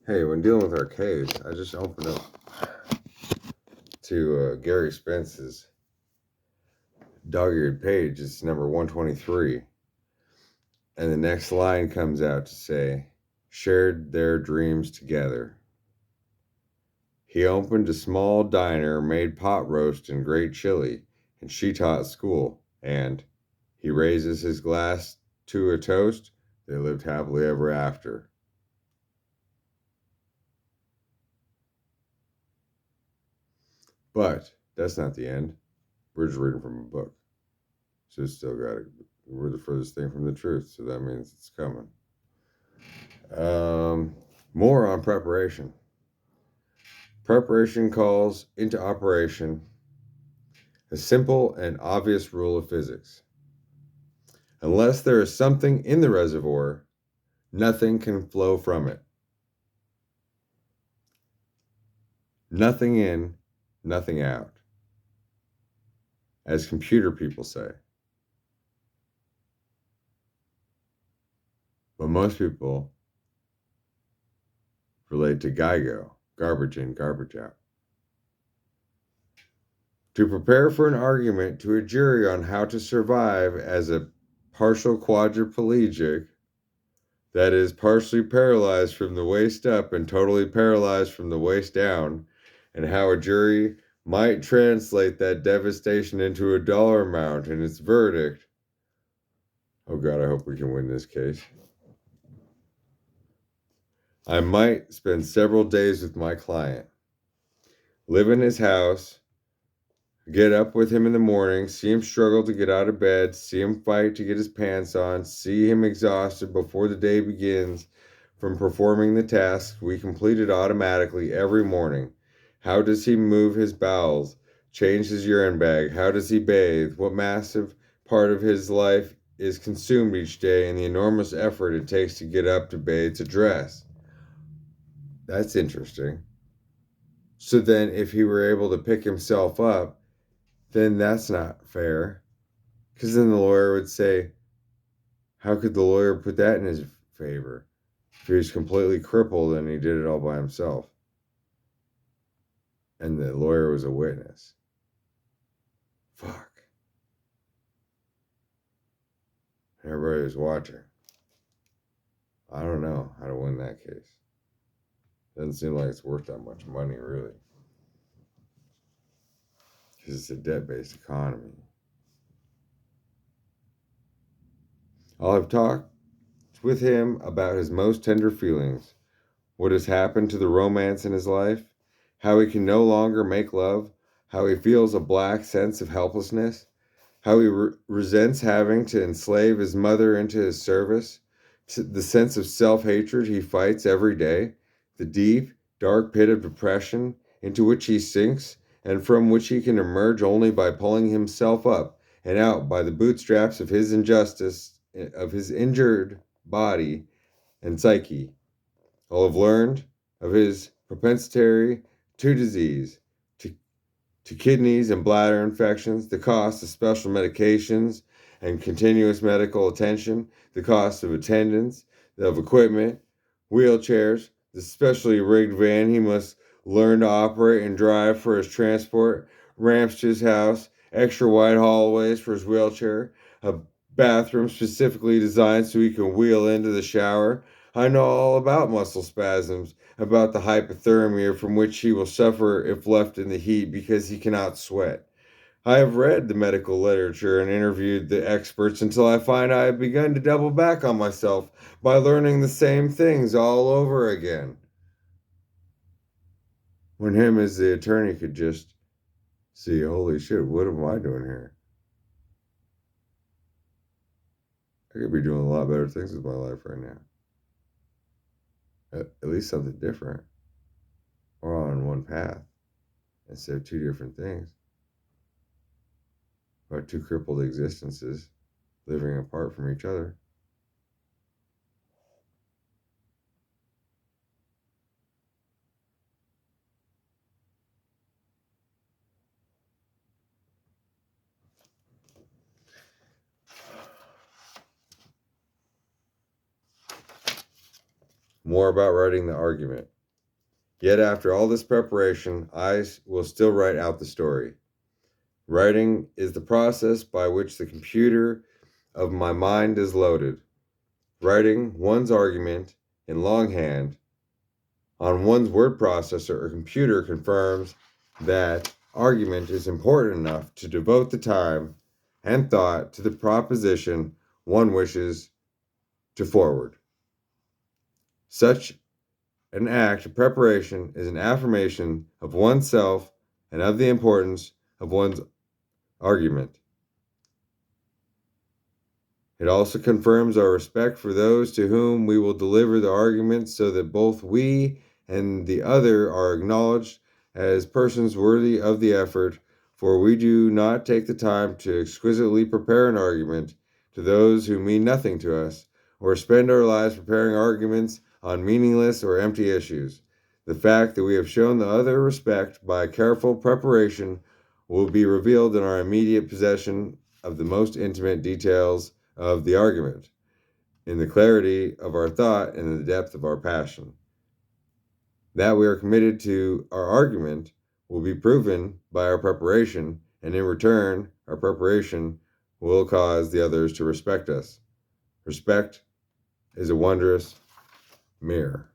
Hey, when dealing with arcades, I just opened up to Gary Spence's dog-eared page. It's number 123. And the next line comes out to say, shared their dreams together. He opened a small diner, made pot roast and great chili, and she taught school. And he raises his glass to a toast. They lived happily ever after. But that's not the end. We're just reading from a book. So it's still got to, we're the furthest thing from the truth. So that means it's coming. Um, More on preparation. Preparation calls into operation a simple and obvious rule of physics. Unless there is something in the reservoir, nothing can flow from it. Nothing in, nothing out, as computer people say. But most people relate to GIGO, garbage in, garbage out. To prepare for an argument to a jury on how to survive as a partial quadriplegic, that is, partially paralyzed from the waist up and totally paralyzed from the waist down, and how a jury might translate that devastation into a dollar amount in its verdict. Oh God, I hope we can win this case. I might spend several days with my client, live in his house, get up with him in the morning, see him struggle to get out of bed, see him fight to get his pants on, see him exhausted before the day begins from performing the tasks we completed automatically every morning. How does he move his bowels, change his urine bag? How does he bathe? What massive part of his life is consumed each day and the enormous effort it takes to get up, to bathe, to dress? That's interesting. So then, if he were able to pick himself up, then that's not fair. Because then the lawyer would say, how could the lawyer put that in his favor? If he was completely crippled and he did it all by himself. And the lawyer was a witness. Fuck. Everybody was watching. I don't know how to win that case. Doesn't seem like it's worth that much money, really. Because it's a debt-based economy. I'll have talked with him about his most tender feelings, what has happened to the romance in his life, how he can no longer make love, how he feels a black sense of helplessness, how he resents having to enslave his mother into his service, the sense of self-hatred he fights every day, the deep, dark pit of depression into which he sinks and from which he can emerge only by pulling himself up and out by the bootstraps of his injustice, of his injured body and psyche. I'll have learned of his propensity to disease, to, to kidneys and bladder infections, the cost of special medications and continuous medical attention, the cost of attendance, of equipment, wheelchairs, the specially rigged van he must learn to operate and drive for his transport, ramps to his house, extra wide hallways for his wheelchair, a bathroom specifically designed so he can wheel into the shower. I know all about muscle spasms, about the hypothermia from which he will suffer if left in the heat because he cannot sweat. I have read the medical literature and interviewed the experts until I find I have begun to double back on myself by learning the same things all over again. When him as the attorney could just see, holy shit, what am I doing here? I could be doing a lot better things with my life right now. At least something different. Or on one path instead of two different things. Or two crippled existences living apart from each other. more about writing the argument. Yet after all this preparation, I will still write out the story. Writing is the process by which the computer of my mind is loaded. Writing one's argument in longhand on one's word processor or computer confirms that argument is important enough to devote the time and thought to the proposition one wishes to forward. Such an act of preparation is an affirmation of oneself and of the importance of one's argument. It also confirms our respect for those to whom we will deliver the argument so that both we and the other are acknowledged as persons worthy of the effort, for we do not take the time to exquisitely prepare an argument to those who mean nothing to us, or spend our lives preparing arguments on meaningless or empty issues. The fact that we have shown the other respect by careful preparation will be revealed in our immediate possession of the most intimate details of the argument, in the clarity of our thought and in the depth of our passion. That we are committed to our argument will be proven by our preparation, and in return, our preparation will cause the others to respect us. Respect is a wondrous mirror.